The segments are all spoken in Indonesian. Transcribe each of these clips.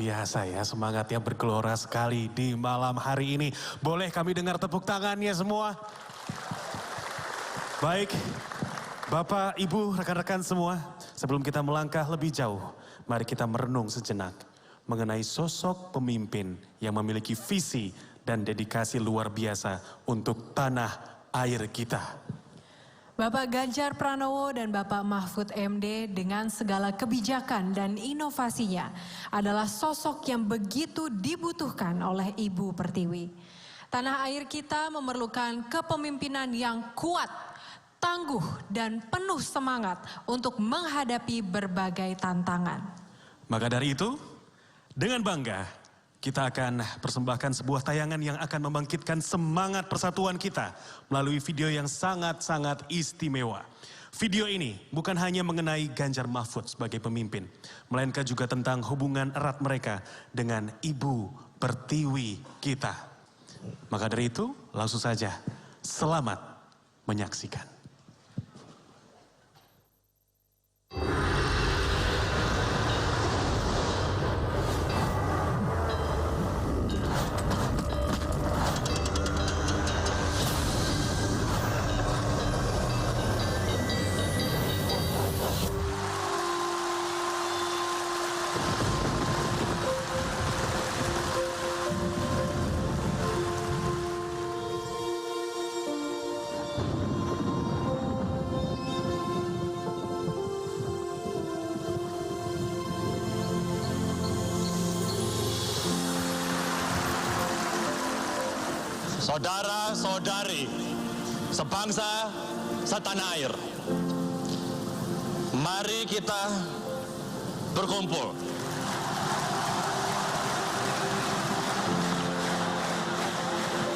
biasa ya, semangatnya bergelora sekali di malam hari ini. Boleh kami dengar tepuk tangannya semua? Baik, Bapak, Ibu, rekan-rekan semua, sebelum kita melangkah lebih jauh, mari kita merenung sejenak mengenai sosok pemimpin yang memiliki visi dan dedikasi luar biasa untuk tanah air kita. Bapak Ganjar Pranowo dan Bapak Mahfud MD dengan segala kebijakan dan inovasinya adalah sosok yang begitu dibutuhkan oleh Ibu Pertiwi. Tanah air kita memerlukan kepemimpinan yang kuat, tangguh dan penuh semangat untuk menghadapi berbagai tantangan. Maka dari itu, dengan bangga kita akan persembahkan sebuah tayangan yang akan membangkitkan semangat persatuan kita melalui video yang sangat-sangat istimewa. Video ini bukan hanya mengenai Ganjar Mahfud sebagai pemimpin, melainkan juga tentang hubungan erat mereka dengan Ibu Pertiwi kita. Maka dari itu, langsung saja, selamat menyaksikan. Saudara-saudari, sebangsa, setanah air, mari kita berkumpul.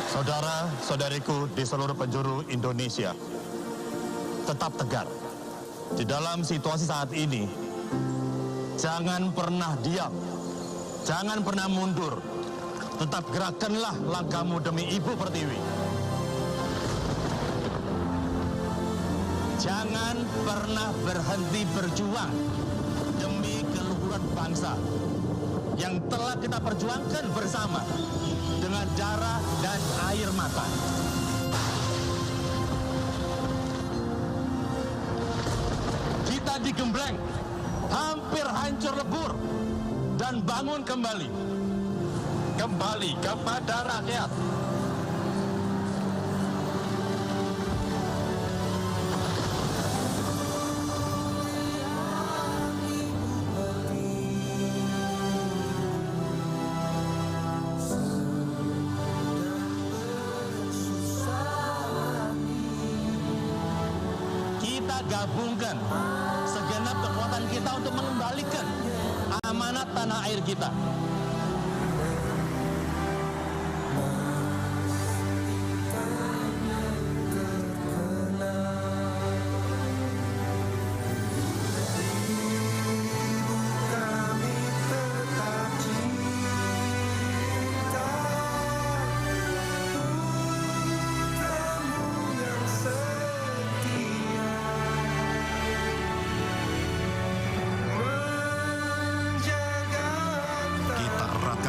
Saudara-saudariku di seluruh penjuru Indonesia, tetap tegar. Di dalam situasi saat ini, jangan pernah diam, jangan pernah mundur. Tetap gerakkanlah langkahmu demi Ibu Pertiwi. Jangan pernah berhenti berjuang demi keluhuran bangsa yang telah kita perjuangkan bersama dengan darah dan air mata. Kita digembleng, hampir hancur lebur, dan bangun kembali kepada rakyat. Kita gabungkan segenap kekuatan kita untuk mengembalikan amanat tanah air kita.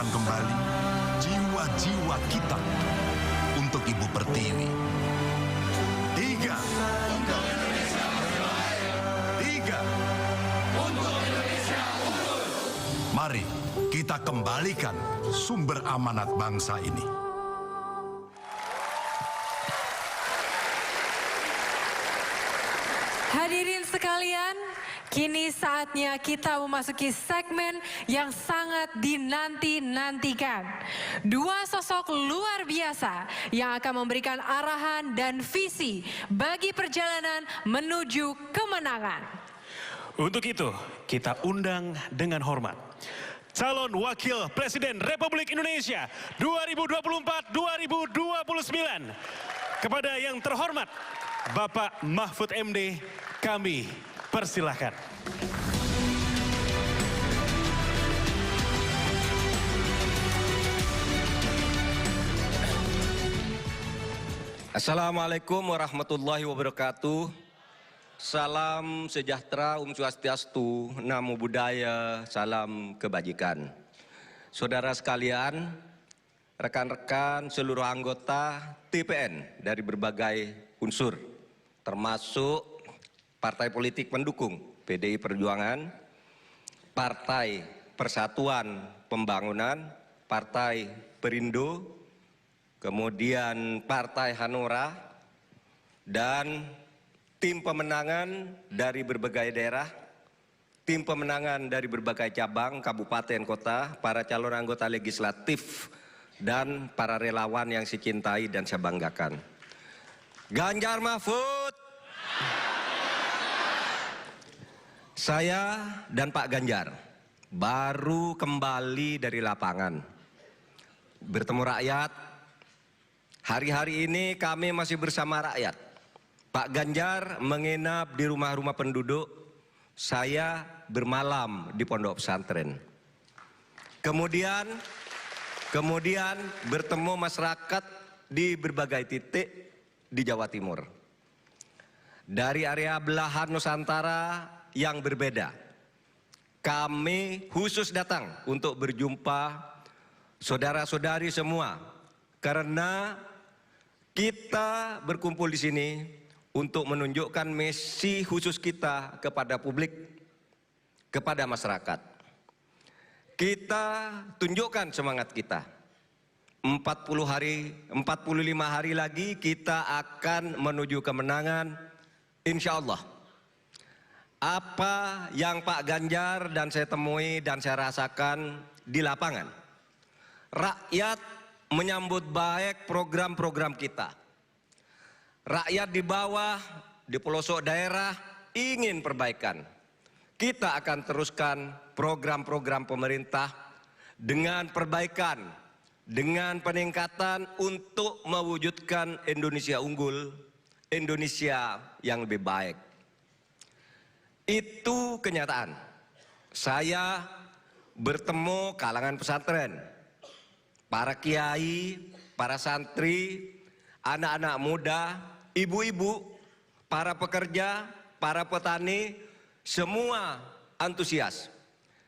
Kembali jiwa-jiwa kita untuk Ibu Pertiwi. 3 untuk Indonesia berjaya. 3 untuk Indonesia unggul. Mari kita kembalikan sumber amanat bangsa ini. Hadirin sekalian, kini saatnya kita memasuki segmen yang sangat dinanti-nantikan. Dua sosok luar biasa yang akan memberikan arahan dan visi bagi perjalanan menuju kemenangan. Untuk itu, kita undang dengan hormat calon Wakil Presiden Republik Indonesia 2024-2029. Kepada yang terhormat Bapak Mahfud MD, kami persilahkan. Assalamualaikum warahmatullahi wabarakatuh. Salam sejahtera, Swastiastu, Namo Buddhaya, salam kebajikan. saudara sekalian, rekan-rekan seluruh anggota TPN dari berbagai unsur, termasuk partai politik pendukung PDI Perjuangan, Partai Persatuan Pembangunan, Partai Perindo, kemudian Partai Hanura, dan tim pemenangan dari berbagai daerah, tim pemenangan dari berbagai cabang, kabupaten, kota, para calon anggota legislatif, dan para relawan yang saya cintai dan saya banggakan. Ganjar Mahfud, saya dan Pak Ganjar baru kembali dari lapangan, bertemu rakyat. Hari-hari ini kami masih bersama rakyat. Pak Ganjar menginap di rumah-rumah penduduk, saya bermalam di pondok pesantren. Kemudian bertemu masyarakat di berbagai titik di Jawa Timur. Dari area belahan Nusantara yang berbeda, kami khusus datang untuk berjumpa saudara-saudari semua, karena kita berkumpul di sini untuk menunjukkan misi khusus kita kepada publik, kepada masyarakat. Kita tunjukkan semangat kita. 45 hari lagi kita akan menuju kemenangan, insya Allah. Apa yang Pak Ganjar dan saya temui dan saya rasakan di lapangan, rakyat menyambut baik program-program kita. Rakyat di bawah, di pelosok daerah ingin perbaikan. Kita akan teruskan program-program pemerintah dengan perbaikan, dengan peningkatan untuk mewujudkan Indonesia unggul, Indonesia yang lebih baik. Itu kenyataan. Saya bertemu kalangan pesantren, para kiai, para santri, anak-anak muda, ibu-ibu, para pekerja, para petani, semua antusias.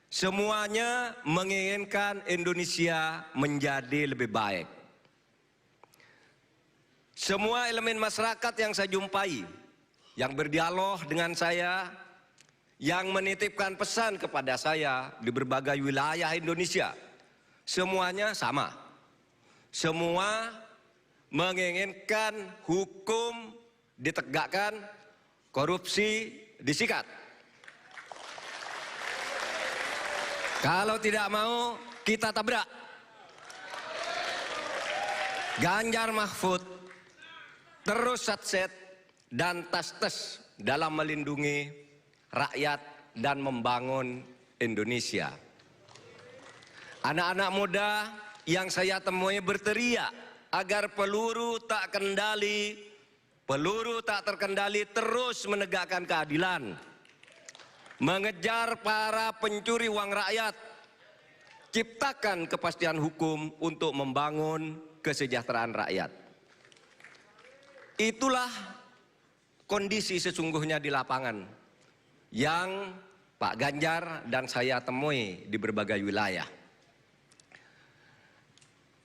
Semuanya menginginkan Indonesia menjadi lebih baik. Semua elemen masyarakat yang saya jumpai, yang berdialog dengan saya, yang menitipkan pesan kepada saya di berbagai wilayah Indonesia, semuanya sama. Semua menginginkan hukum ditegakkan, korupsi disikat. Kalau tidak mau, kita tabrak. Ganjar Mahfud terus satset dan tas-tes dalam melindungi rakyat dan membangun Indonesia. Anak-anak muda yang saya temui berteriak agar peluru tak terkendali terus menegakkan keadilan, mengejar para pencuri uang rakyat, ciptakan kepastian hukum untuk membangun kesejahteraan rakyat. Itulah kondisi sesungguhnya di lapangan yang Pak Ganjar dan saya temui di berbagai wilayah.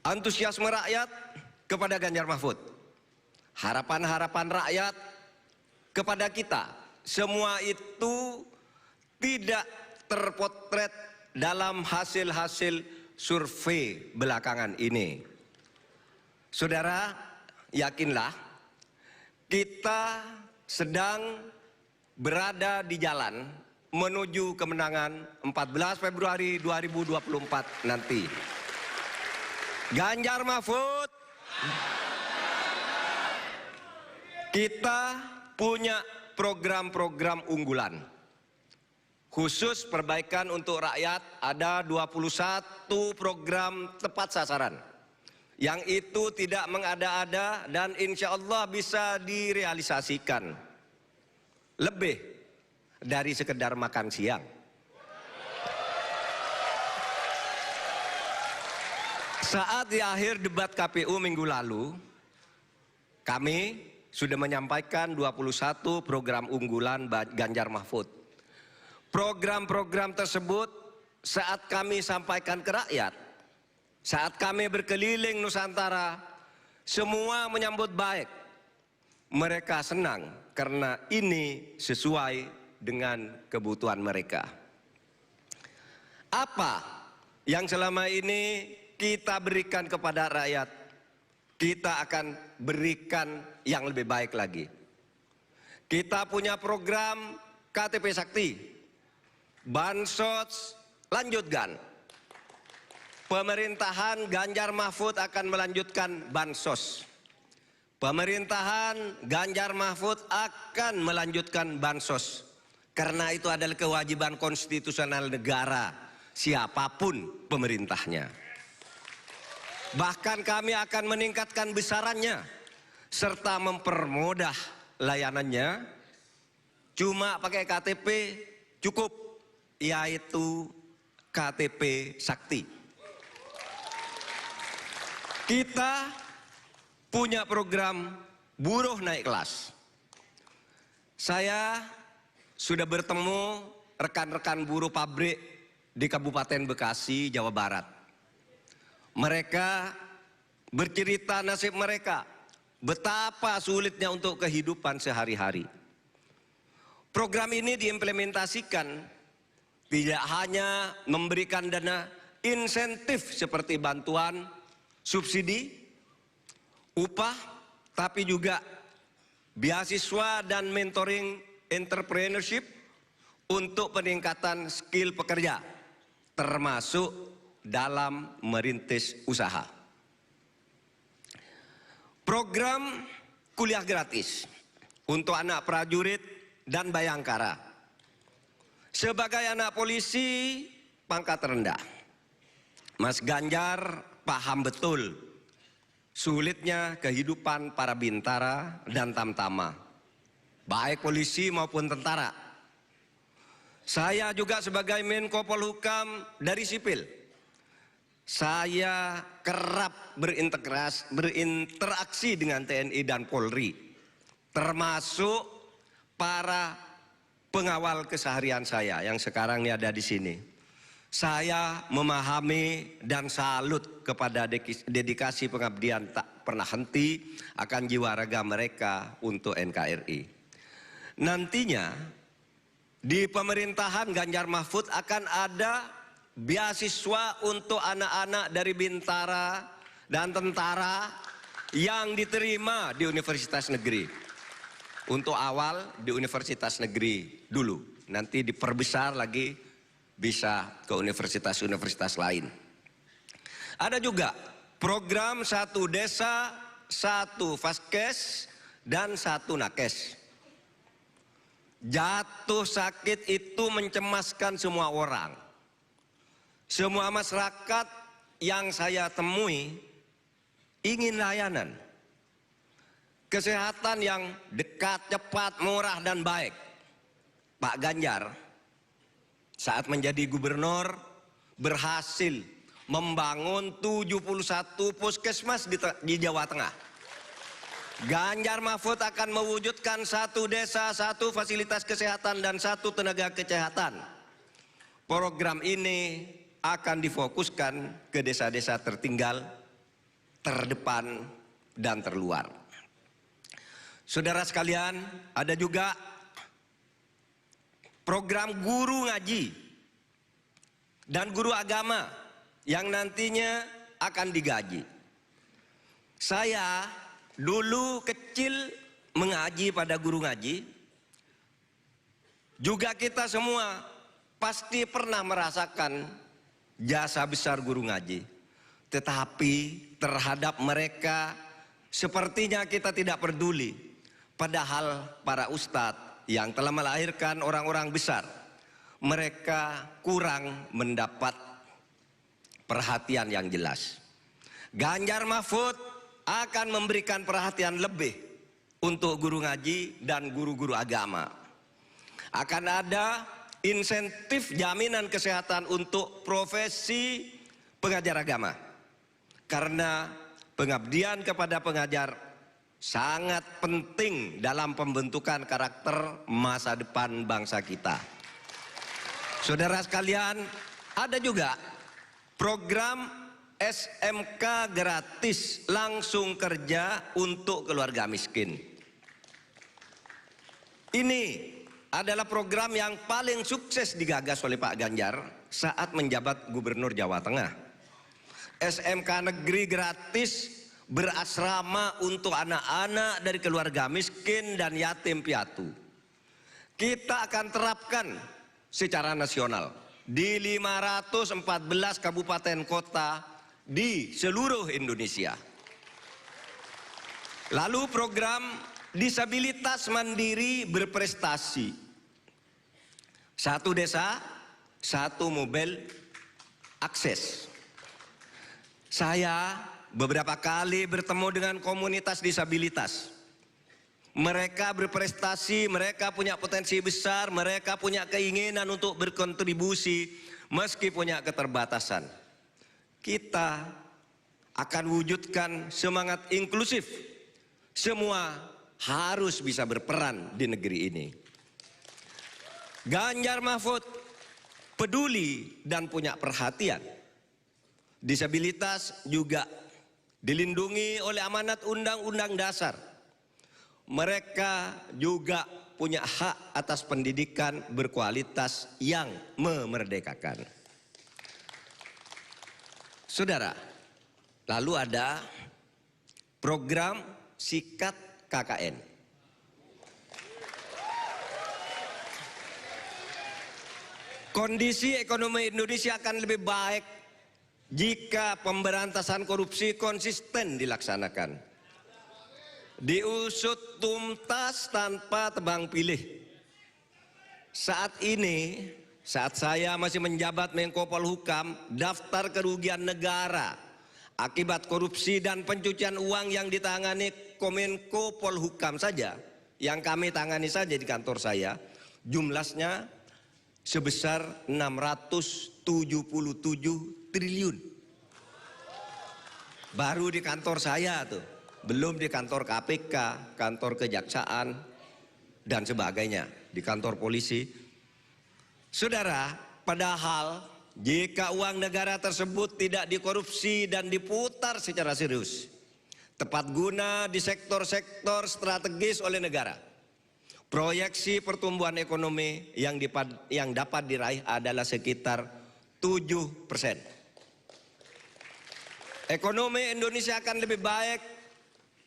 Antusiasme rakyat kepada Ganjar Mahfud, harapan-harapan rakyat kepada kita, semua itu tidak terpotret dalam hasil-hasil survei belakangan ini. Saudara, yakinlah kita sedang berada di jalan menuju kemenangan 14 Februari 2024 nanti. Ganjar Mahfud, kita punya program-program unggulan. Khusus perbaikan untuk rakyat ada 21 program tepat sasaran. Yang itu tidak mengada-ada dan insya Allah bisa direalisasikan. Lebih dari sekedar makan siang. Saat di akhir debat KPU minggu lalu, kami sudah menyampaikan 21 program unggulan Ganjar Mahfud. Program-program tersebut saat kami sampaikan ke rakyat, Saat kami berkeliling Nusantara, semua menyambut baik. Mereka senang karena ini sesuai dengan kebutuhan mereka. Apa yang selama ini kita berikan kepada rakyat, kita akan berikan yang lebih baik lagi. Kita punya program KTP Sakti, Bansos lanjutkan. Pemerintahan Ganjar Mahfud akan melanjutkan Bansos. Pemerintahan Ganjar Mahfud akan melanjutkan Bansos. Karena itu adalah kewajiban konstitusional negara, siapapun pemerintahnya. Bahkan kami akan meningkatkan besarannya, serta mempermudah layanannya. Cuma pakai KTP cukup, yaitu KTP Sakti. Kita punya program buruh naik kelas. Saya sudah bertemu rekan-rekan buruh pabrik di Kabupaten Bekasi, Jawa Barat. Mereka bercerita nasib mereka, betapa sulitnya untuk kehidupan sehari-hari. Program ini diimplementasikan tidak hanya memberikan dana insentif seperti bantuan, subsidi, upah, tapi juga beasiswa dan mentoring entrepreneurship untuk peningkatan skill pekerja, termasuk dalam merintis usaha. Program kuliah gratis untuk anak prajurit dan bayangkara. Sebagai anak polisi pangkat rendah, Mas Ganjar paham betul sulitnya kehidupan para bintara dan tamtama, baik polisi maupun tentara. Saya juga sebagai Menko Polhukam dari sipil, saya kerap berinteraksi dengan TNI dan Polri, termasuk para pengawal keseharian saya yang sekarang ini ada di sini. Saya memahami dan salut kepada dedikasi pengabdian tak pernah henti akan jiwa raga mereka untuk NKRI. Nantinya di pemerintahan Ganjar Mahfud akan ada beasiswa untuk anak-anak dari bintara dan tentara yang diterima di universitas negeri. Untuk awal di universitas negeri dulu, nanti diperbesar lagi bisa ke universitas-universitas lain. Ada juga program 1 desa, 1 vaskes, dan 1 nakes. Jatuh sakit itu mencemaskan semua orang. Semua masyarakat yang saya temui ingin layanan kesehatan yang dekat, cepat, murah, dan baik. Pak Ganjar saat menjadi gubernur berhasil membangun 71 puskesmas di Jawa Tengah. Ganjar Mahfud akan mewujudkan 1 desa, 1 fasilitas kesehatan, dan 1 tenaga kesehatan. Program ini akan difokuskan ke desa-desa tertinggal, terdepan, dan terluar. Saudara sekalian, ada juga program guru ngaji dan guru agama yang nantinya akan digaji. Saya dulu kecil mengaji pada guru ngaji. Juga kita semua pasti pernah merasakan jasa besar guru ngaji. Tetapi terhadap mereka sepertinya kita tidak peduli. Padahal para ustadz yang telah melahirkan orang-orang besar, mereka kurang mendapat perhatian yang jelas. Ganjar Mahfud akan memberikan perhatian lebih untuk guru ngaji dan guru-guru agama. Akan ada insentif jaminan kesehatan untuk profesi pengajar agama. Karena pengabdian kepada pengajar sangat penting dalam pembentukan karakter masa depan bangsa kita. Saudara sekalian, ada juga program SMK gratis langsung kerja untuk keluarga miskin. Ini adalah program yang paling sukses digagas oleh Pak Ganjar saat menjabat Gubernur Jawa Tengah. SMK negeri gratis berasrama untuk anak-anak dari keluarga miskin dan yatim piatu. Kita akan terapkan secara nasional di 514 kabupaten kota di seluruh Indonesia. Lalu program disabilitas mandiri berprestasi. Satu desa, satu mobil akses. Saya beberapa kali bertemu dengan komunitas disabilitas. Mereka berprestasi, mereka punya potensi besar, mereka punya keinginan untuk berkontribusi meski punya keterbatasan. Kita akan wujudkan semangat inklusif. Semua harus bisa berperan di negeri ini. Ganjar Mahfud peduli dan punya perhatian. Disabilitas juga dilindungi oleh amanat Undang-Undang Dasar. Mereka juga punya hak atas pendidikan berkualitas yang memerdekakan. Saudara, lalu ada program Sikat KKN. Kondisi ekonomi Indonesia akan lebih baik jika pemberantasan korupsi konsisten dilaksanakan. Diusut tuntas tanpa tebang pilih. Saat ini, saat saya masih menjabat Menko Polhukam, daftar kerugian negara akibat korupsi dan pencucian uang yang ditangani Komenko Polhukam saja, yang kami tangani saja di kantor saya, jumlahnya sebesar 677 triliun. Baru di kantor saya tuh. Belum di kantor KPK, kantor kejaksaan, dan sebagainya, di kantor polisi. Saudara, padahal jika uang negara tersebut tidak dikorupsi dan diputar secara serius, tepat guna di sektor-sektor strategis oleh negara, proyeksi pertumbuhan ekonomi yang dapat diraih adalah sekitar 7%. Ekonomi Indonesia akan lebih baik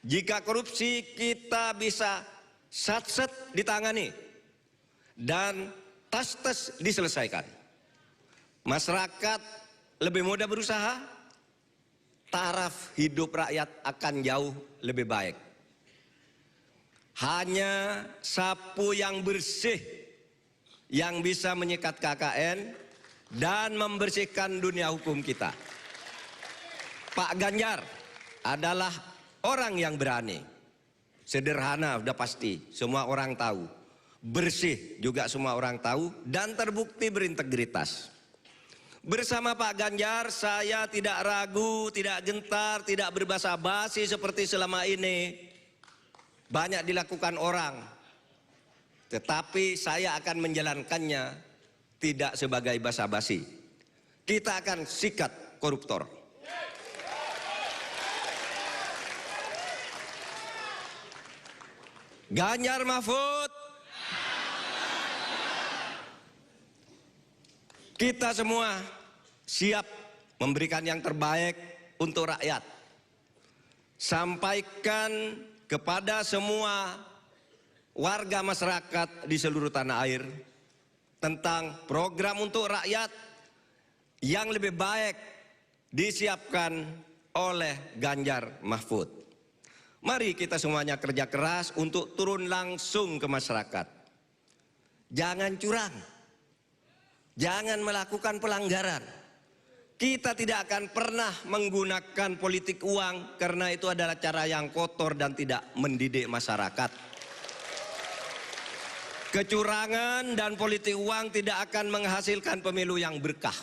jika korupsi kita bisa sat-set ditangani dan tas-tas diselesaikan. Masyarakat lebih mudah berusaha, taraf hidup rakyat akan jauh lebih baik. Hanya sapu yang bersih yang bisa menyikat KKN dan membersihkan dunia hukum kita. Pak Ganjar adalah orang yang berani. Sederhana udah pasti, semua orang tahu. Bersih juga semua orang tahu dan terbukti berintegritas. Bersama Pak Ganjar saya tidak ragu, tidak gentar, tidak berbasa-basi seperti selama ini banyak dilakukan orang. Tetapi saya akan menjalankannya tidak sebagai basa-basi. Kita akan sikat koruptor. Ganjar Mahfud, kita semua siap memberikan yang terbaik untuk rakyat. Sampaikan kepada semua warga masyarakat di seluruh tanah air tentang program untuk rakyat yang lebih baik disiapkan oleh Ganjar Mahfud. Mari kita semuanya kerja keras untuk turun langsung ke masyarakat. Jangan curang. Jangan melakukan pelanggaran. Kita tidak akan pernah menggunakan politik uang karena itu adalah cara yang kotor dan tidak mendidik masyarakat. Kecurangan dan politik uang tidak akan menghasilkan pemilu yang berkah.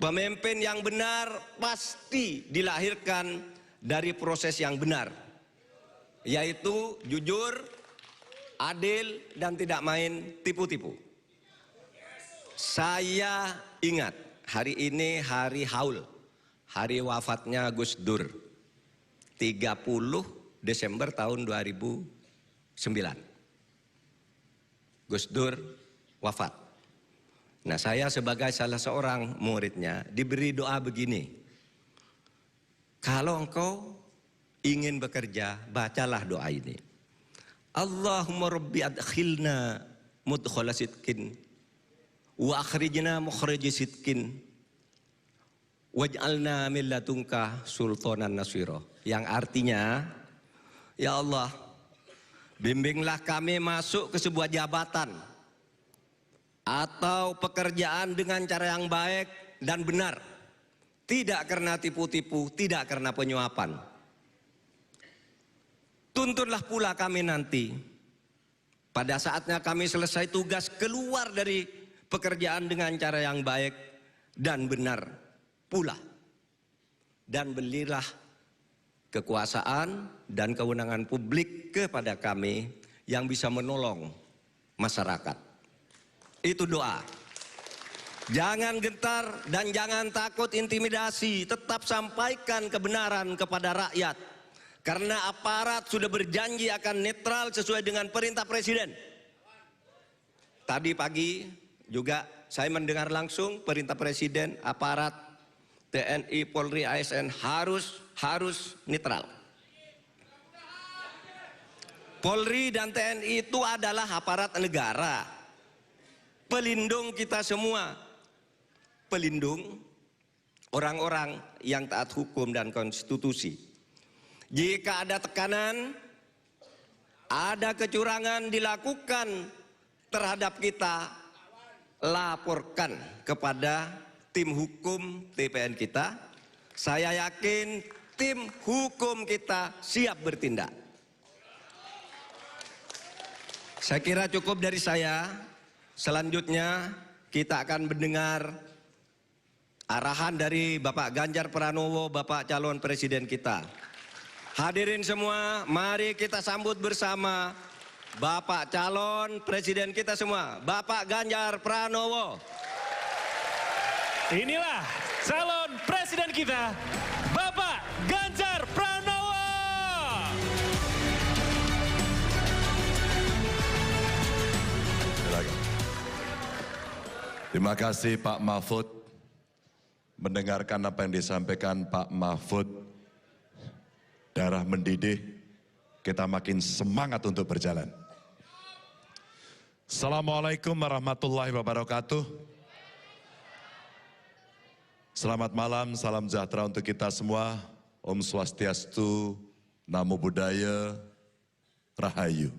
Pemimpin yang benar pasti dilahirkan dari proses yang benar, yaitu jujur, adil, dan tidak main tipu-tipu. Saya ingat hari ini hari haul, hari wafatnya Gus Dur, 30 Desember tahun 2009. Gus Dur wafat. Nah, saya sebagai salah seorang muridnya diberi doa begini. Kalau engkau ingin bekerja, bacalah doa ini. Allahumma rabbi adkhilna mudkhala sidqin wa akhrijna mukhrij sidqin waj'alna min ladunka sultanan nasira. Yang artinya, ya Allah, bimbinglah kami masuk ke sebuah jabatan atau pekerjaan dengan cara yang baik dan benar. Tidak karena tipu-tipu, tidak karena penyuapan. Tuntunlah pula kami nanti, pada saatnya kami selesai tugas, keluar dari pekerjaan dengan cara yang baik dan benar pula. Dan berilah kekuasaan dan kewenangan publik kepada kami yang bisa menolong masyarakat. Itu doa. Jangan gentar dan jangan takut intimidasi. Tetap sampaikan kebenaran kepada rakyat. Karena aparat sudah berjanji akan netral sesuai dengan perintah Presiden. Tadi pagi juga saya mendengar langsung perintah Presiden, aparat TNI, Polri, ASN harus netral. Polri dan TNI itu adalah aparat negara. Pelindung kita semua, pelindung orang-orang yang taat hukum dan konstitusi. Jika ada tekanan, ada kecurangan dilakukan terhadap kita, laporkan kepada tim hukum TPN kita. Saya yakin tim hukum kita siap bertindak. Saya kira cukup dari saya. Selanjutnya kita akan mendengar arahan dari Bapak Ganjar Pranowo, Bapak calon presiden kita. Hadirin semua, mari kita sambut bersama Bapak calon presiden kita semua, Bapak Ganjar Pranowo. Inilah calon presiden kita, Bapak Ganjar Pranowo. Terima kasih Pak Mahfud. Mendengarkan apa yang disampaikan Pak Mahfud, darah mendidih, kita makin semangat untuk berjalan. Assalamualaikum warahmatullahi wabarakatuh. Selamat malam, salam sejahtera untuk kita semua. Om Swastiastu, Namo Buddhaya, Rahayu.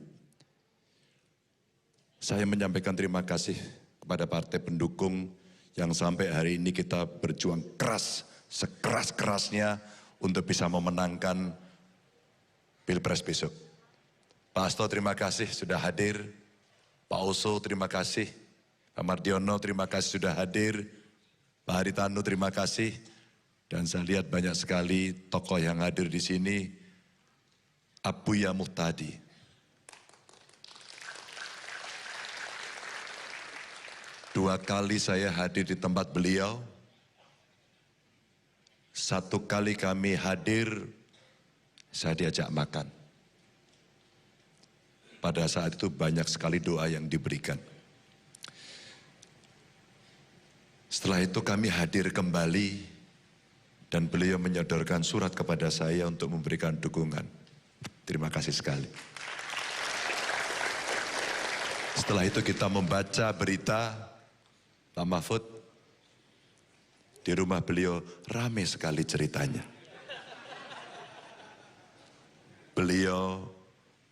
Saya menyampaikan terima kasih kepada partai pendukung yang sampai hari ini kita berjuang keras, sekeras-kerasnya untuk bisa memenangkan Pilpres besok. Pak Hasto terima kasih sudah hadir, Pak Oso terima kasih, Pak Mardiono terima kasih sudah hadir, Pak Haritanu terima kasih, dan saya lihat banyak sekali tokoh yang hadir di sini. Abuya Muhtadi. Dua kali saya hadir di tempat beliau. Satu kali kami hadir, saya diajak makan. Pada saat itu banyak sekali doa yang diberikan. Setelah itu kami hadir kembali dan beliau menyodorkan surat kepada saya untuk memberikan dukungan. Terima kasih sekali. Setelah itu kita membaca berita Pak Mahfud, di rumah beliau ramai sekali ceritanya. Beliau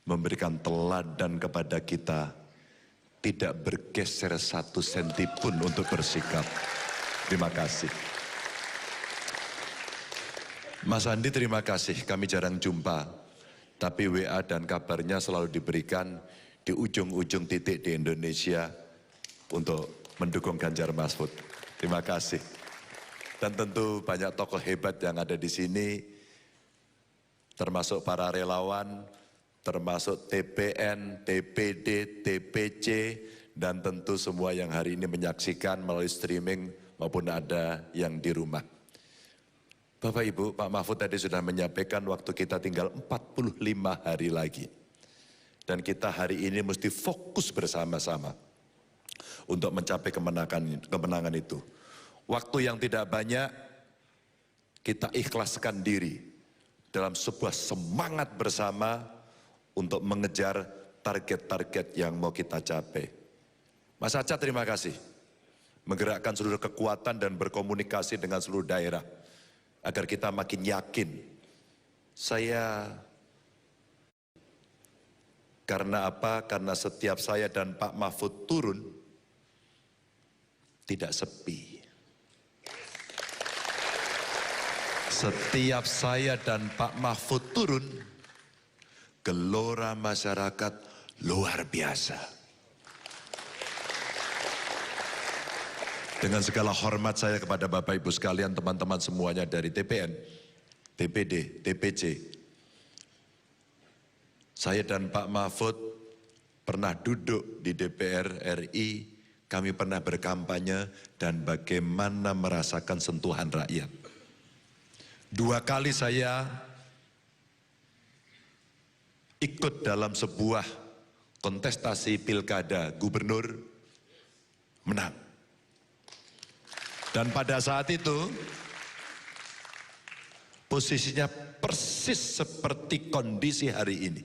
memberikan teladan kepada kita, tidak bergeser 1 senti pun untuk bersikap. Terima kasih. Mas Andi terima kasih, kami jarang jumpa. Tapi WA dan kabarnya selalu diberikan di ujung-ujung titik di Indonesia untuk mendukung Ganjar Mahfud. Terima kasih. Dan tentu banyak tokoh hebat yang ada di sini, termasuk para relawan, termasuk TPN, TPD, TPC, dan tentu semua yang hari ini menyaksikan melalui streaming maupun ada yang di rumah. Bapak Ibu, Pak Mahfud tadi sudah menyampaikan waktu kita tinggal 45 hari lagi. Dan kita hari ini mesti fokus bersama-sama untuk mencapai kemenangan itu. Waktu yang tidak banyak, kita ikhlaskan diri dalam sebuah semangat bersama untuk mengejar target-target yang mau kita capai. Mas Aca terima kasih. Menggerakkan seluruh kekuatan dan berkomunikasi dengan seluruh daerah. Agar kita makin yakin. Karena apa? Karena setiap saya dan Pak Mahfud turun, tidak sepi. Setiap saya dan Pak Mahfud turun, gelora masyarakat luar biasa. Dengan segala hormat saya kepada Bapak Ibu sekalian, teman-teman semuanya dari TPN, TPD, TPC. Saya dan Pak Mahfud pernah duduk di DPR RI, kami pernah berkampanye dan bagaimana merasakan sentuhan rakyat. 2 kali saya ikut dalam sebuah kontestasi pilkada gubernur, menang. Dan pada saat itu, posisinya persis seperti kondisi hari ini.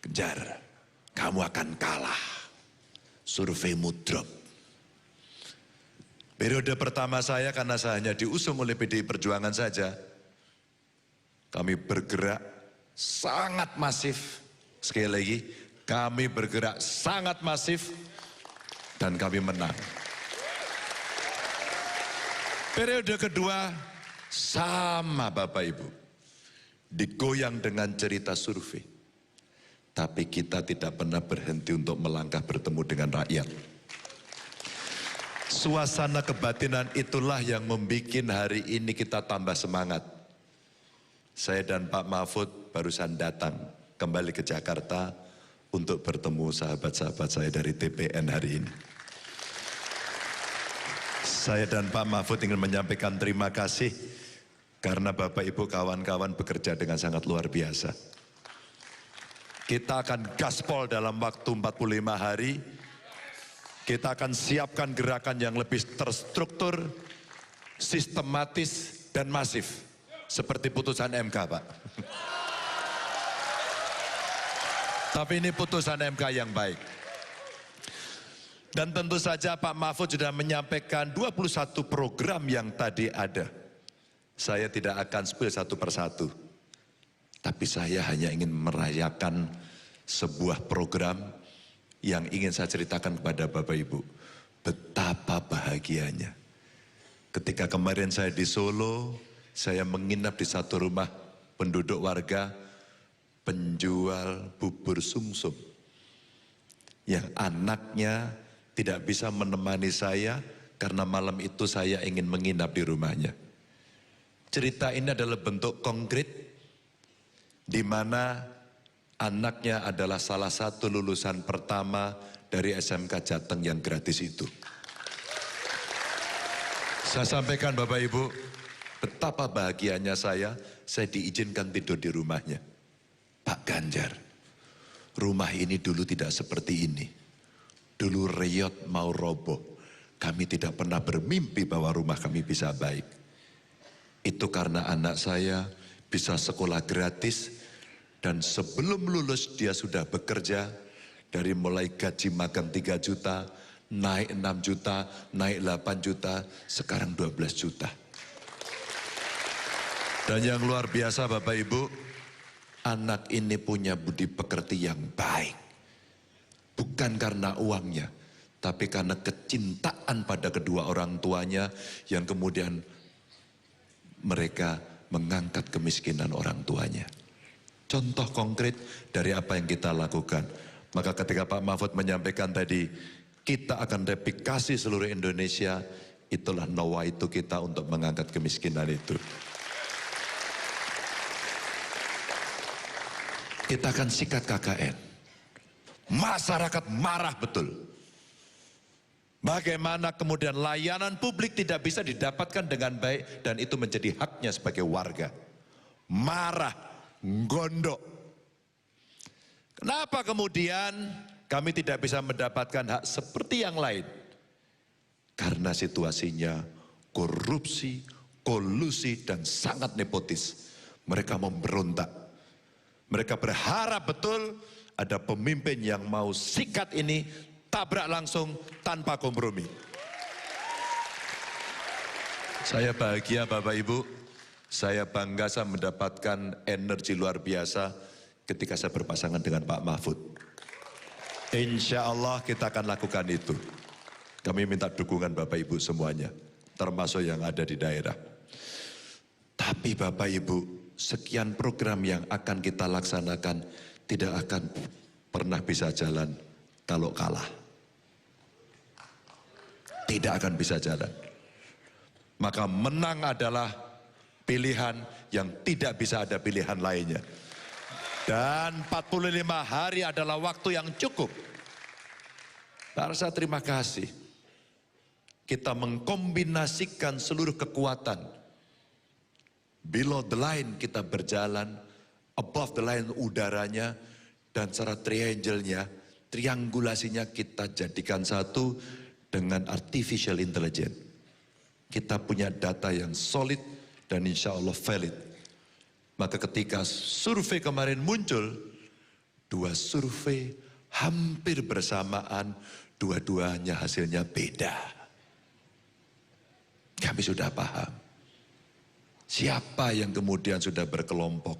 Kejar, kamu akan kalah. Surveimu drop. Periode pertama saya, karena saya hanya diusung oleh PDI Perjuangan saja, kami bergerak sangat masif. Sekali lagi, kami bergerak sangat masif dan kami menang. Periode kedua sama Bapak Ibu, digoyang dengan cerita survei. Tapi kita tidak pernah berhenti untuk melangkah bertemu dengan rakyat. Suasana kebatinan itulah yang membuat hari ini kita tambah semangat. Saya dan Pak Mahfud barusan datang kembali ke Jakarta untuk bertemu sahabat-sahabat saya dari TPN hari ini. Saya dan Pak Mahfud ingin menyampaikan terima kasih karena Bapak Ibu kawan-kawan bekerja dengan sangat luar biasa. Kita akan gaspol dalam waktu 45 hari. Kita akan siapkan gerakan yang lebih terstruktur, sistematis, dan masif. Seperti putusan MK, Pak. Tapi ini putusan MK yang baik. Dan tentu saja Pak Mahfud sudah menyampaikan 21 program yang tadi ada. Saya tidak akan spill satu persatu. Tapi saya hanya ingin merayakan sebuah program yang ingin saya ceritakan kepada Bapak Ibu. Betapa bahagianya. Ketika kemarin saya di Solo, saya menginap di satu rumah penduduk warga penjual bubur sumsum. Yang anaknya tidak bisa menemani saya karena malam itu saya ingin menginap di rumahnya. Cerita ini adalah bentuk konkret di mana anaknya adalah salah satu lulusan pertama dari SMK Jateng yang gratis itu. Saya sampaikan Bapak Ibu, betapa bahagianya saya diizinkan tidur di rumahnya. Pak Ganjar, rumah ini dulu tidak seperti ini. Dulu reyot mau roboh, kami tidak pernah bermimpi bahwa rumah kami bisa baik. Itu karena anak saya bisa sekolah gratis dan sebelum lulus dia sudah bekerja dari mulai gaji magang 3 juta, naik 6 juta, naik 8 juta, sekarang 12 juta. Dan yang luar biasa Bapak Ibu, anak ini punya budi pekerti yang baik. Bukan karena uangnya, tapi karena kecintaan pada kedua orang tuanya yang kemudian mereka mengangkat kemiskinan orang tuanya. Contoh konkret dari apa yang kita lakukan. Maka ketika Pak Mahfud menyampaikan tadi, kita akan replikasi seluruh Indonesia, itulah nawaitu kita untuk mengangkat kemiskinan itu. Kita akan sikat KKN. Masyarakat marah betul. Bagaimana kemudian layanan publik tidak bisa didapatkan dengan baik dan itu menjadi haknya sebagai warga. Marah, gondok. Kenapa kemudian kami tidak bisa mendapatkan hak seperti yang lain? Karena situasinya korupsi, kolusi, dan sangat nepotis. Mereka memberontak. Mereka berharap betul ada pemimpin yang mau sikat ini, tabrak langsung tanpa kompromi. Saya bahagia Bapak Ibu, saya bangga saya mendapatkan energi luar biasa ketika saya berpasangan dengan Pak Mahfud. Insya Allah kita akan lakukan itu. Kami minta dukungan Bapak Ibu semuanya, termasuk yang ada di daerah. Tapi Bapak Ibu, sekian program yang akan kita laksanakan tidak akan pernah bisa jalan kalau kalah. Tidak akan bisa jalan. Maka menang adalah pilihan yang tidak bisa ada pilihan lainnya. Dan 45 hari adalah waktu yang cukup. Saya terima kasih. Kita mengkombinasikan seluruh kekuatan. Below the line kita berjalan, above the line udaranya, dan secara triangle-nya, triangulasinya kita jadikan satu dengan artificial intelligence. Kita punya data yang solid dan insya Allah valid. Maka ketika survei kemarin muncul, dua survei hampir bersamaan, dua-duanya hasilnya beda. Kami sudah paham. Siapa yang kemudian sudah berkelompok?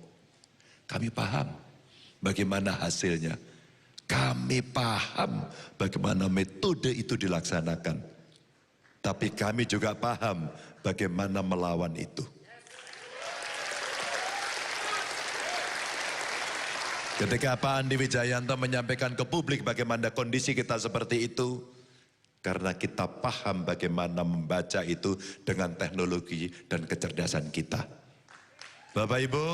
Kami paham bagaimana hasilnya. Kami paham bagaimana metode itu dilaksanakan. Tapi kami juga paham bagaimana melawan itu. Ketika Pak Andi Wijayanto menyampaikan ke publik bagaimana kondisi kita seperti itu, karena kita paham bagaimana membaca itu dengan teknologi dan kecerdasan kita. Bapak Ibu,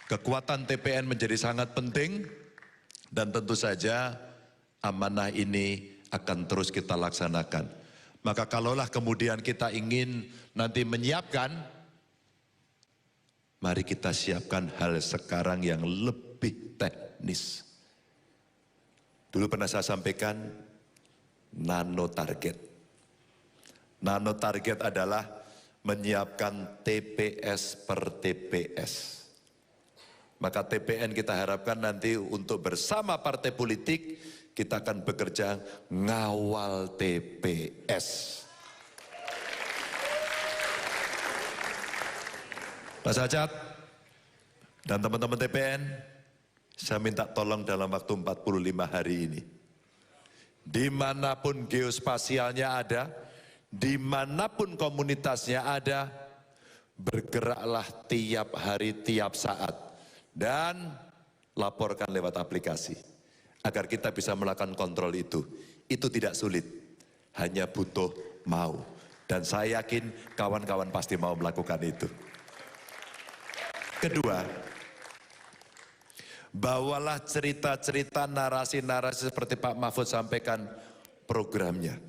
kekuatan TPN menjadi sangat penting dan tentu saja amanah ini akan terus kita laksanakan. Maka kalaulah kemudian kita ingin nanti menyiapkan, mari kita siapkan hal sekarang yang lebih teknis. Dulu pernah saya sampaikan, nano target. Nano target adalah menyiapkan TPS per TPS. Maka TPN kita harapkan nanti untuk bersama partai politik kita akan bekerja ngawal TPS. Mas Ajat dan teman-teman TPN, saya minta tolong dalam waktu 45 hari ini. Dimanapun geospasialnya ada, dimanapun komunitasnya ada, bergeraklah tiap hari, tiap saat. Dan laporkan lewat aplikasi. Agar kita bisa melakukan kontrol itu. Itu tidak sulit, hanya butuh mau. Dan saya yakin kawan-kawan pasti mau melakukan itu. Kedua, bawalah cerita-cerita, narasi-narasi seperti Pak Mahfud sampaikan programnya.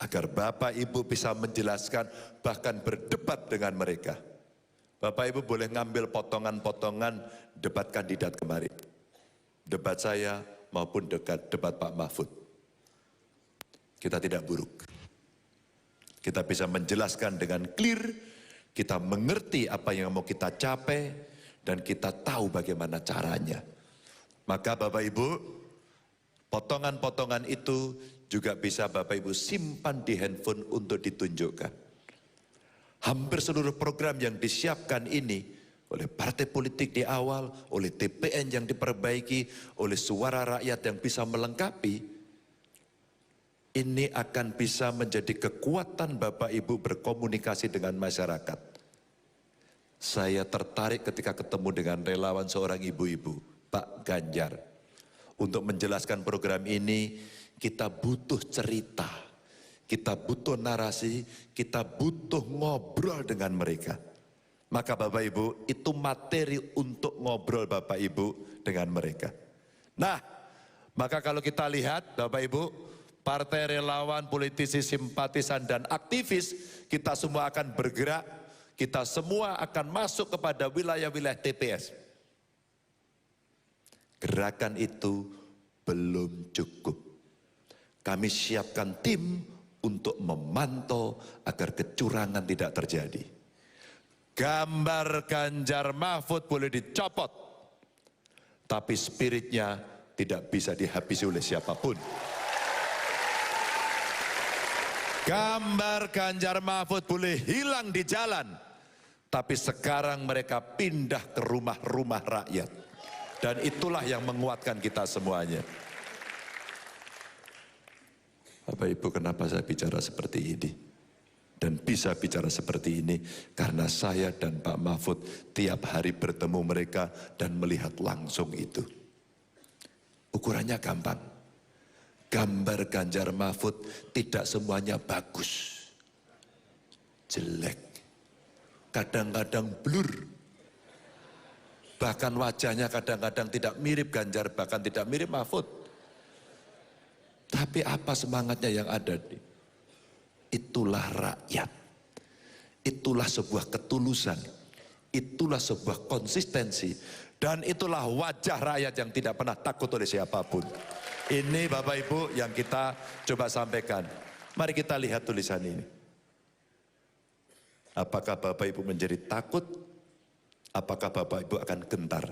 Agar Bapak Ibu bisa menjelaskan, bahkan berdebat dengan mereka. Bapak Ibu boleh ngambil potongan-potongan debat kandidat kemarin. Debat saya maupun debat Pak Mahfud. Kita tidak buruk. Kita bisa menjelaskan dengan clear, kita mengerti apa yang mau kita capai, dan kita tahu bagaimana caranya. Maka Bapak Ibu, potongan-potongan itu juga bisa Bapak Ibu simpan di handphone untuk ditunjukkan. Hampir seluruh program yang disiapkan ini oleh partai politik di awal, oleh TPN yang diperbaiki, oleh suara rakyat yang bisa melengkapi, ini akan bisa menjadi kekuatan Bapak Ibu berkomunikasi dengan masyarakat. Saya tertarik ketika ketemu dengan relawan seorang ibu-ibu, Pak Ganjar. Untuk menjelaskan program ini, kita butuh cerita, kita butuh narasi, kita butuh ngobrol dengan mereka. Maka Bapak Ibu, itu materi untuk ngobrol Bapak Ibu dengan mereka. Nah, maka kalau kita lihat Bapak Ibu, partai relawan, politisi, simpatisan, dan aktivis, kita semua akan bergerak, kita semua akan masuk kepada wilayah-wilayah TPS. Gerakan itu belum cukup. Kami siapkan tim untuk memantau agar kecurangan tidak terjadi. Gambar Ganjar Mahfud boleh dicopot, tapi spiritnya tidak bisa dihabisi oleh siapapun. Gambar Ganjar Mahfud boleh hilang di jalan, tapi sekarang mereka pindah ke rumah-rumah rakyat. Dan itulah yang menguatkan kita semuanya. Bapak Ibu, kenapa saya bicara seperti ini? Dan bisa bicara seperti ini karena saya dan Pak Mahfud tiap hari bertemu mereka dan melihat langsung itu. Ukurannya gampang. Gambar Ganjar Mahfud tidak semuanya bagus. Jelek. Kadang-kadang blur. Bahkan wajahnya kadang-kadang tidak mirip Ganjar, bahkan tidak mirip Mahfud. Tapi apa semangatnya yang ada? Itulah rakyat. Itulah sebuah ketulusan. Itulah sebuah konsistensi. Dan itulah wajah rakyat yang tidak pernah takut oleh siapapun. Ini Bapak Ibu yang kita coba sampaikan. Mari kita lihat tulisan ini. Apakah Bapak Ibu menjadi takut? Apakah Bapak Ibu akan gentar?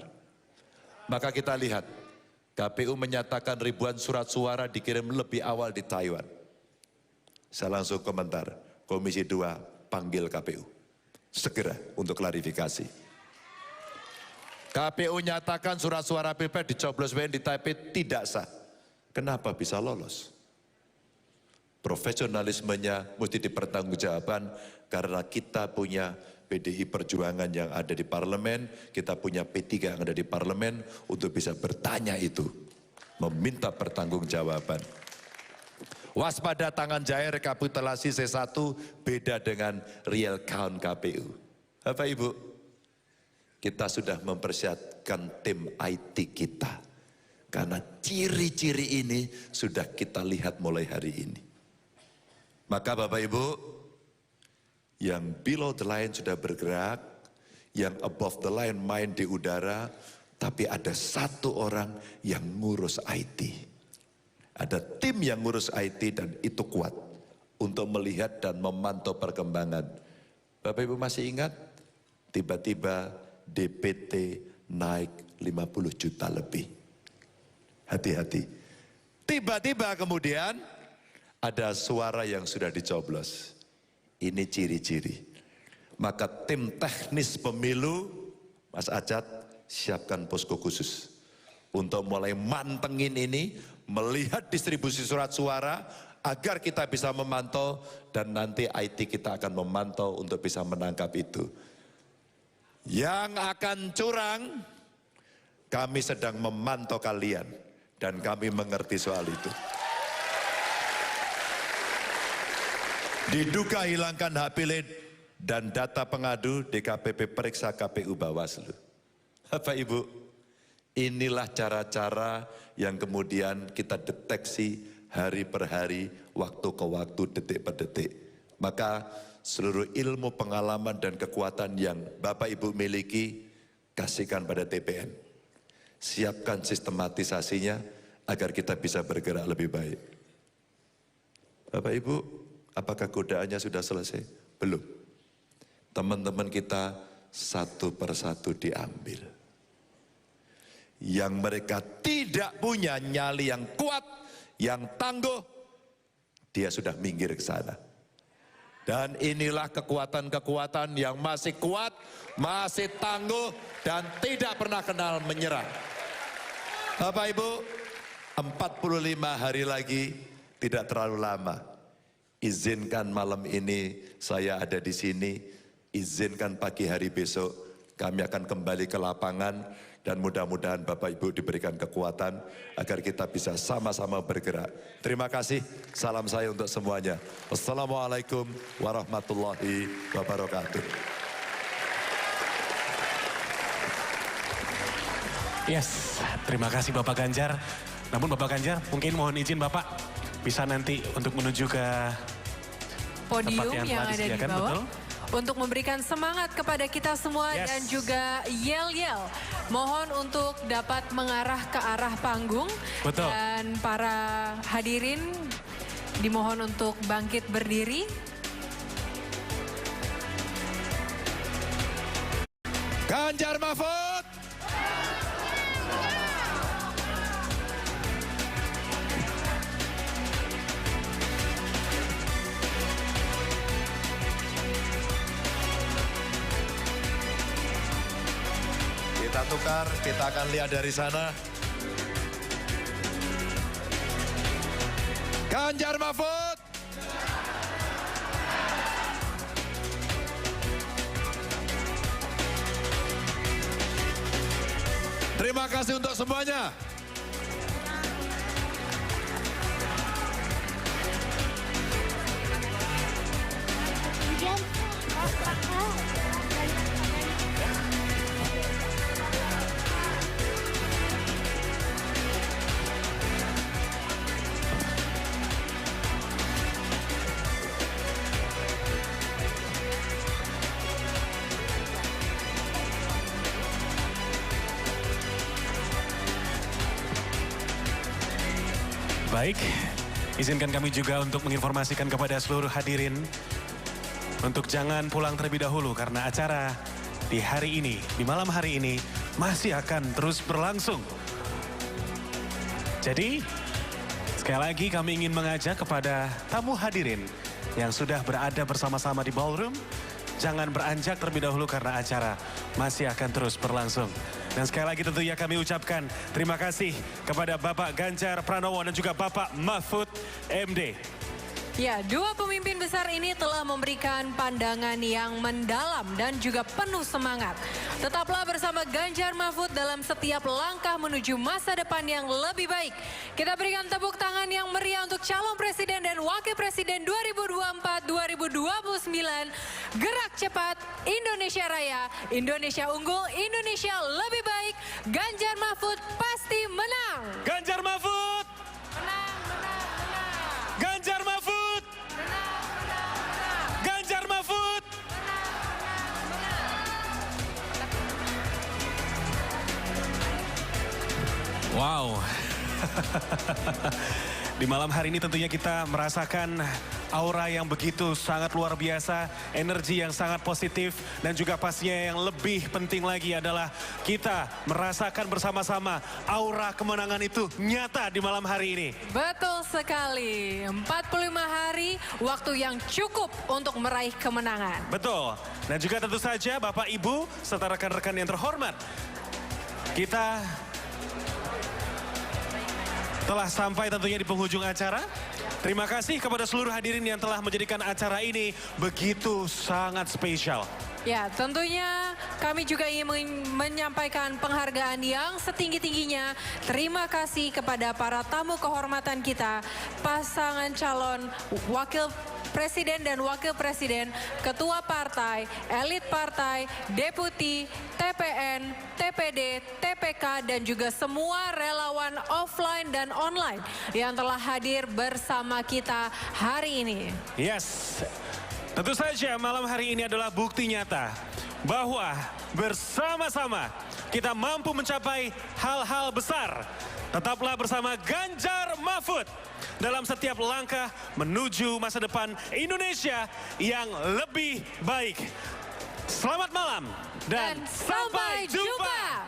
Maka kita lihat, KPU menyatakan ribuan surat suara dikirim lebih awal di Taiwan. Saya langsung komentar, Komisi 2 panggil KPU. Segera untuk klarifikasi. KPU nyatakan surat suara Pilpres dicoblos di Taipei tidak sah. Kenapa bisa lolos? Profesionalismenya mesti dipertanggungjawabkan karena kita punya PDI Perjuangan yang ada di parlemen, kita punya P3 yang ada di parlemen untuk bisa bertanya itu, meminta pertanggungjawaban. Waspada tangan jahir rekapitulasi C1 beda dengan real count KPU. Bapak Ibu, kita sudah mempersiapkan tim IT kita. Karena ciri-ciri ini sudah kita lihat mulai hari ini. Maka Bapak Ibu, yang below the line sudah bergerak, yang above the line main di udara, tapi ada satu orang yang ngurus IT. Ada tim yang ngurus IT dan itu kuat untuk melihat dan memantau perkembangan. Bapak Ibu masih ingat? Tiba-tiba DPT naik 50 juta lebih. Hati-hati. Tiba-tiba kemudian ada suara yang sudah dicoblos. Ini ciri-ciri. Maka tim teknis pemilu, Mas Ajat, siapkan posko khusus. Untuk mulai mantengin ini, melihat distribusi surat suara, agar kita bisa memantau, dan nanti IT kita akan memantau untuk bisa menangkap itu. Yang akan curang, kami sedang memantau kalian. Dan kami mengerti soal itu. Diduga hilangkan hak pilih dan data pengadu, DKPP periksa KPU Bawaslu. Bapak Ibu, inilah cara-cara yang kemudian kita deteksi hari per hari, waktu ke waktu, detik per detik. Maka seluruh ilmu, pengalaman, dan kekuatan yang Bapak Ibu miliki, kasihkan pada TPN. Siapkan sistematisasinya agar kita bisa bergerak lebih baik. Bapak Ibu, apakah godaannya sudah selesai? Belum. Teman-teman kita satu persatu diambil. Yang mereka tidak punya nyali yang kuat, yang tangguh, dia sudah minggir ke sana. Dan inilah kekuatan-kekuatan yang masih kuat, masih tangguh, dan tidak pernah kenal menyerah. Bapak Ibu, 45 hari lagi tidak terlalu lama. Izinkan malam ini saya ada di sini, izinkan pagi hari besok kami akan kembali ke lapangan, dan mudah-mudahan Bapak Ibu diberikan kekuatan agar kita bisa sama-sama bergerak. Terima kasih, salam saya untuk semuanya. Wassalamualaikum warahmatullahi wabarakatuh. Yes, terima kasih Bapak Ganjar. Namun Bapak Ganjar, mungkin mohon izin Bapak, bisa nanti untuk menuju ke Podium tempat yang telah ada di disediakan, bawah. betul? Untuk memberikan semangat kepada kita semua Yes. dan juga yel-yel. Mohon untuk dapat mengarah ke arah panggung. Betul. Dan para hadirin dimohon untuk bangkit berdiri. Ganjar Mahfud. Kita tukar, kita akan lihat dari sana. Ganjar Mahfud. Terima kasih untuk semuanya. Baik, izinkan kami juga untuk menginformasikan kepada seluruh hadirin untuk jangan pulang terlebih dahulu karena acara di hari ini, di malam hari ini masih akan terus berlangsung. Jadi, sekali lagi kami ingin mengajak kepada tamu hadirin yang sudah berada bersama-sama di ballroom, jangan beranjak terlebih dahulu karena acara masih akan terus berlangsung. Dan sekali lagi tentunya kami ucapkan terima kasih kepada Bapak Ganjar Pranowo dan juga Bapak Mahfud MD. Ya, dua pemimpin besar ini telah memberikan pandangan yang mendalam dan juga penuh semangat. Tetaplah bersama Ganjar Mahfud dalam setiap langkah menuju masa depan yang lebih baik. Kita berikan tepuk tangan yang meriah untuk calon presiden dan wakil presiden 2024-2029. Gerak cepat, Indonesia Raya, Indonesia unggul, Indonesia lebih baik. Ganjar Mahfud pasti menang. Ganjar Mahfud! Menang, menang, menang. Ganjar Mahfud! Ganjar Mahfud! Wow. Di malam hari ini tentunya kita merasakan aura yang begitu sangat luar biasa, energi yang sangat positif, dan juga pastinya yang lebih penting lagi adalah kita merasakan bersama-sama aura kemenangan itu nyata di malam hari ini. Betul sekali, 45 hari waktu yang cukup untuk meraih kemenangan. Betul, dan juga tentu saja Bapak Ibu serta rekan-rekan yang terhormat, kita telah sampai tentunya di penghujung acara. Terima kasih kepada seluruh hadirin yang telah menjadikan acara ini begitu sangat spesial. Ya, tentunya kami juga ingin menyampaikan penghargaan yang setinggi-tingginya. Terima kasih kepada para tamu kehormatan kita, pasangan calon wakil presiden dan wakil presiden, ketua partai, elit partai, deputi, TPN, TPD, TPK, dan juga semua relawan offline dan online yang telah hadir bersama kita hari ini. Yes, tentu saja malam hari ini adalah bukti nyata bahwa bersama-sama kita mampu mencapai hal-hal besar. Tetaplah bersama Ganjar Mahfud dalam setiap langkah menuju masa depan Indonesia yang lebih baik. Selamat malam dan sampai jumpa.